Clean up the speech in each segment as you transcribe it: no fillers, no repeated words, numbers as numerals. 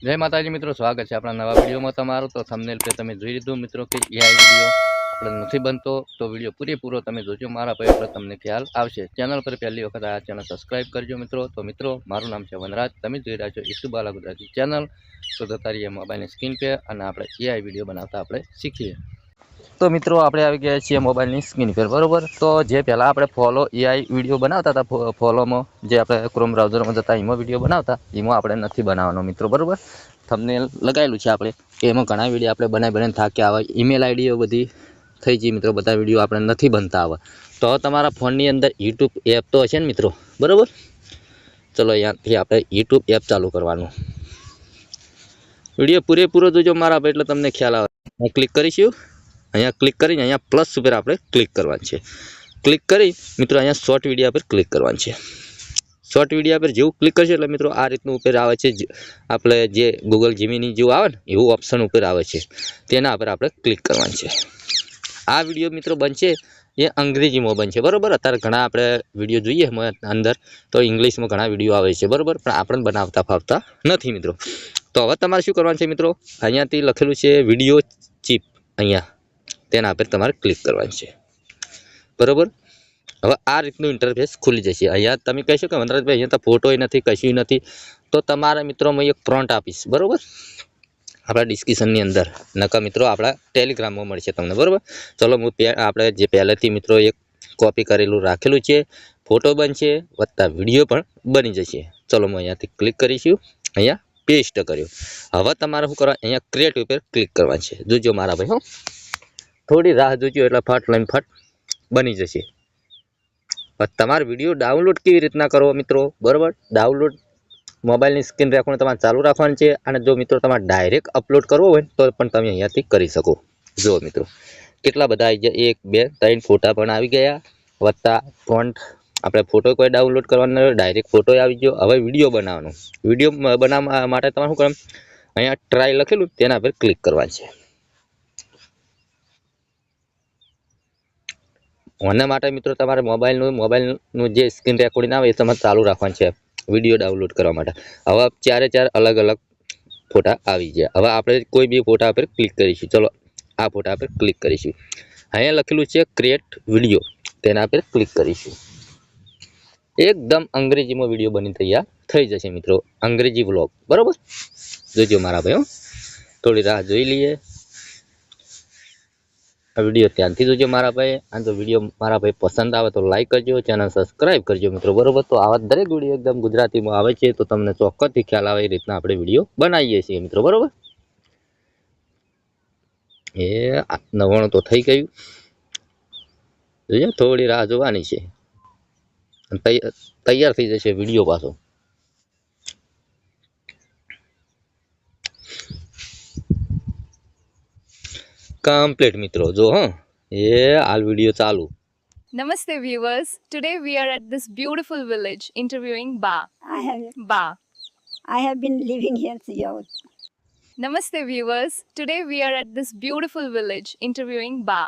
जय माताजी मित्रों, स्वागत है अपना नवा वीडियो में तमारो। तो थंबनेल पे तमे જોઈ લીધું मित्रों કે એઆઈ વિડિયો આપણે નથી બનતો, તો વિડિયો પૂરેપૂરો તમે જોજો મારા પર એટલે તમને ખ્યાલ આવશે। ચેનલ પર પહેલી વખત આ ચેનલ સબસ્ક્રાઇબ કરજો મિત્રો। તો મિત્રો મારું નામ છે વનરાજ, તમે જોઈ રહ્યા છો યુટ્યુબ બાલા ગુજરાતી ચેનલ। તો જતા રહીએ મોબાઈલની સ્ક્રીન पे અને આપણે એઆઈ વિડિયો બનાવતા આપણે શીખીએ। तो मित्रों આપણે આવી ગયા છીએ મોબાઈલની સ્ક્રીન પર, બરોબર। तो જે પહેલા આપણે ફોલો એઆઈ વિડિયો બનાવતા હતા, ફોલોમાં જે આપણે ક્રોમ બ્રાઉઝરમાં જતા એમાં વિડિયો બનાવતા, એમાં આપણે નથી બનાવવાનો મિત્રો, બરોબર। થંબનેલ લગાવેલું છે આપણે કે એમાં ઘણા વિડિયો આપણે બનાવીને થાક્યા આવે, ઈમેલ આઈડીઓ બધી થઈ ગઈ મિત્રો, બધા વિડિયો આપણે નથી બનતા આવે। તો તમારા ફોનની અંદર યુટ્યુબ એપ તો હશે ને મિત્રો, બરોબર। ચલો અહીંયાથી આપણે યુટ્યુબ એપ ચાલુ કરવાનું। વિડિયો પૂરેપૂરો જોજો મારા ભાઈ એટલે તમને ખ્યાલ આવે। હું ક્લિક કરીશું, અહીંયા ક્લિક કરીને અહીંયા પ્લસ ઉપર આપણે ક્લિક કરવાનું છે। ક્લિક કરી મિત્રો અહીંયા શોર્ટ વિડિયો પર ક્લિક કરવાનું છે। શોર્ટ વિડિયો પર જેવું ક્લિક કરશો એટલે મિત્રો આ રીતનું ઉપર આવે છે, આપણે જે ગૂગલ જીમીની જેવું આવે ને એવું ઓપ્શન ઉપર આવે છે, તેના પર આપણે ક્લિક કરવાનું છે। આ વિડિયો મિત્રો બનશે એ અંગ્રેજીમાં બનશે, બરોબર। અત્યારે ઘણા આપણે વિડિયો જોઈએ અંદર તો ઇંગ્લિશમાં ઘણા વિડિયો આવે છે, બરોબર, પણ આપણે બનાવતા ફાવતા નથી મિત્રો। તો હવે તમારે શું કરવાનું છે મિત્રો, અહીંયાથી લખેલું છે વિડિયો ચિપ, અહીંયા તેના પર તમારે ક્લિક કરવાનું છે, બરોબર। હવે આ રીતનું ઇન્ટરફેસ ખુલી જશે। અહીંયા તમે કહેશો કે વનરાજભાઈ અહીંયા તો ફોટોય નથી, કશું નથી, તો તમારા મિત્રો હું એક પ્રોમ્પ્ટ આપીશ, બરોબર, આપણા ડિસ્ક્રિપ્શનની અંદર, નકા મિત્રો આપણા ટેલિગ્રામમાં મળશે તમને, બરોબર। ચલો હું આપણે જે પહેલેથી મિત્રો એક કોપી કરેલું રાખેલું છે, ફોટો બનશે વત્તા વિડીયો પણ બની જશે। ચલો હું અહીંયાથી ક્લિક કરીશું, અહીંયા પેસ્ટ કર્યો। હવે તમારે શું કરવા, અહીંયા ક્રિએટ ઉપર ક્લિક કરવાનું છે। જોજો મારા ભાઈ, હો થોડી રાહ જોજો એટલે ફટ લઈને ફટ બની જશે। તમારે વિડીયો ડાઉનલોડ કેવી રીતના કરવો મિત્રો, બરોબર, ડાઉનલોડ મોબાઈલની સ્ક્રીન રેકોર્ડિંગ તમારે ચાલુ રાખવાની છે, અને જો મિત્રો તમારે ડાયરેક્ટ અપલોડ કરવો હોય તો પણ તમે અહીંયાથી કરી શકો। જો મિત્રો કેટલા બધા આવી ગયા, 1 2 3 ફોટા પણ આવી ગયા, વત્તા ફોન્ટ, આપણે ફોટો કોઈ ડાઉનલોડ કરવાનો ડાયરેક્ટ ફોટો આવી ગયો। હવે વિડીયો બનાવવાનો, વિડીયો બનાવવા માટે તમારે શું કરવાનું, અહીંયા ટ્રાય લખેલું તેના પર ક્લિક કરવાનું છે। આના માટે મિત્રો તમારે મોબાઈલનું જે સ્ક્રીન રેકોર્ડિંગ આવે એ તમારે ચાલુ રાખવાનું છે વિડીયો ડાઉનલોડ કરવા માટે। હવે 4 અલગ અલગ ફોટા આવી ગયા। હવે આપણે કોઈ બી ફોટા પર ક્લિક કરીશું, ચલો આ ફોટા પર ક્લિક કરીશું, અહીંયા લખેલું છે ક્રિએટ વિડીયો, તેના પર ક્લિક કરીશું। એકદમ અંગ્રેજીમાં વિડીયો બની તૈયાર થઈ જશે મિત્રો, અંગ્રેજી વ્લોગ, બરોબર। જોજો મારા ભાઈઓ, થોડી રાહ જોઈ લઈએ। આ વિડીયો ધ્યાનથી જોજો મારા ભાઈ, અને જો વિડીયો મારા ભાઈ પસંદ આવે તો લાઈક કરજો, ચેનલ સબસ્ક્રાઇબ કરજો મિત્રો, બરોબર। તો આવા દરેક વિડીયો એકદમ ગુજરાતીમાં આવે છે, તો તમને ચોક્કસથી ખ્યાલ આવે એ રીતના આપણે વિડીયો બનાવીએ છીએ મિત્રો, બરોબર। એ 99 તો થઈ ગયું, જોજો થોડી રાહ જોવાની છે, તૈયાર થઈ જશે વિડીયો પાછો। कंप्लीट मित्रों जो हाँ ये हाल वीडियो चालू। Namaste viewers. Today we are at this beautiful village interviewing Ba. I have been living here throughout. Namaste viewers. Today we are at this beautiful village interviewing Ba.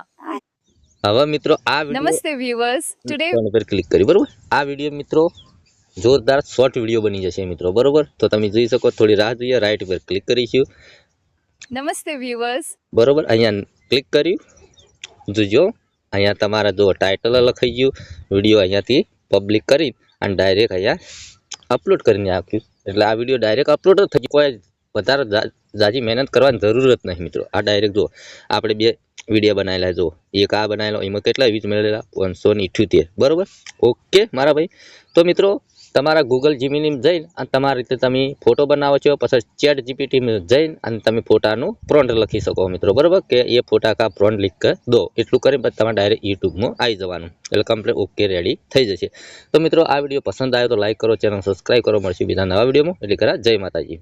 હવે મિત્રો આ video Namaste viewers. Today પર click કરી, બરોબર। આ video મિત્રો જોરદાર short video બની જશે મિત્રો, બરોબર। તો તમે જોઈ શકો, થોડી રાહ જોઈએ, રાઈટ પર ક્લિક કરીશું, Namaste viewers. બરોબર, અહીંયા ક્લિક કર્યું, જોજો અહીંયા તમારા જો ટાઇટલ લખાઈ ગયું, વિડિયો અહીંયાથી પબ્લિક કરી અને ડાયરેક્ટ અહીંયા અપલોડ કરીને આપ્યું, એટલે આ વિડિયો ડાયરેક્ટ અપલોડ જ થઈ, કોઈ વધારે જાજી મહેનત કરવાની જરૂરત નહીં મિત્રો। આ ડાયરેક્ટ જો આપણે બે વિડીયો બનાવેલા, જો એક આ બનાવેલો, એમાં કેટલા વ્યૂઝ મળેલા, 578, બરોબર। ઓકે મારા ભાઈ, તો મિત્રો તમારા ગૂગલ જીમીની જઈને અને તમારી રીતે તમે ફોટો બનાવો છો, પછી ચેટ જીપીટીમાં જઈને અને તમે ફોટાનું પ્રોમ્પ્ટ લખી શકો મિત્રો, બરોબર, કે એ ફોટા કા પ્રોમ્પ્ટ લિખ કર દો, એટલું કરીને પછી તમારે ડાયરેક્ટ યુટ્યુબમાં આવી જવાનું, એટલે કમ્પ્લીટ ઓકે રેડી થઈ જશે। તો મિત્રો આ વિડીયો પસંદ આવ્યો તો લાઈક કરો, ચેનલ સબસ્ક્રાઈબ કરો, મળશું બીજા નવા વિડીયોમાં, એટલે કરા જય માતાજી।